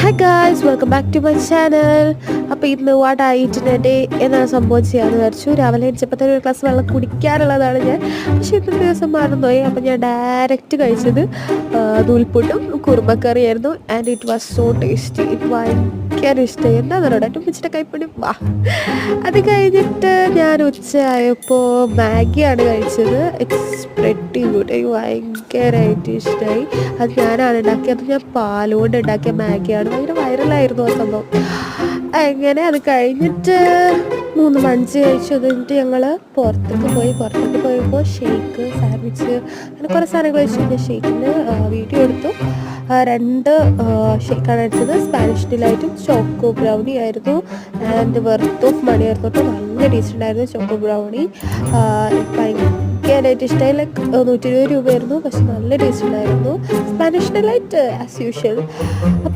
Hi guys, welcome back to my channel. അപ്പോൾ ഇന്ന് what I eat in a day എന്നാണ് സംഭവം ചെയ്യാമെന്ന് വിചാരിച്ചു. രാവിലെ എണിച്ചപ്പോൾ തന്നെ ഒരു ഗ്ലാസ് വെള്ളം കുടിക്കാനുള്ളതാണ് ഞാൻ. പക്ഷേ ഇന്നത്തെ ദിവസം മറന്നുപോയി. അപ്പോൾ ഞാൻ ഡയറക്റ്റ് കഴിച്ചത് നൂൽപുട്ടും കുറുമക്കറിയായിരുന്നു. And it was so tasty. എനിക്ക് ഭയങ്കര ഇഷ്ടമായി. എന്താണെന്ന് പറയുക, എൻ്റെ ഉമ്മച്ചിയുടെ കൈപ്പണി വാ. അത് കഴിഞ്ഞിട്ട് ഞാൻ ഉച്ചയായപ്പോൾ മാഗിയാണ് കഴിച്ചത്. It's pretty good. എനിക്ക് ഭയങ്കരമായിട്ട് ഇഷ്ടമായി. അത് ഞാനാണ് ഉണ്ടാക്കിയത്. അത് ഞാൻ പാലുകൊണ്ട് ഉണ്ടാക്കിയ മാഗിയാണ്. ഭയങ്കര വൈറലായിരുന്നു ആ സംഭവം. അങ്ങനെ അത് കഴിഞ്ഞിട്ട് 3 മഞ്ച് കഴിച്ചു. അത് കഴിഞ്ഞിട്ട് ഞങ്ങൾ പുറത്തേക്ക് പോയപ്പോൾ ഷേക്ക്, സാൻഡ്വിച്ച്, അങ്ങനെ കുറേ സാധനങ്ങൾ കഴിച്ചു. ഞാൻ ഷേക്കിന് വീഡിയോ എടുത്തു. 2 ഷേക്കാണ് അടിച്ചത്. സ്പാനിഷ് ഡിലൈറ്റും ചോക്കോ ബ്രൗണി ആയിരുന്നു. ആൻഡ് വെർത്ത് ഓഫ് മണി ആയിരുന്നു കേട്ടോ. നല്ല ടേസ്റ്റ് ഉണ്ടായിരുന്നു ചോക്കോ ബ്രൗണി. ഭയങ്കരമായിട്ട് ഇഷ്ടമായി. ലൈക്ക് 120 രൂപയായിരുന്നു, പക്ഷെ നല്ല ടേസ്റ്റ് ഉണ്ടായിരുന്നു. Spanish delight as usual. അപ്പോൾ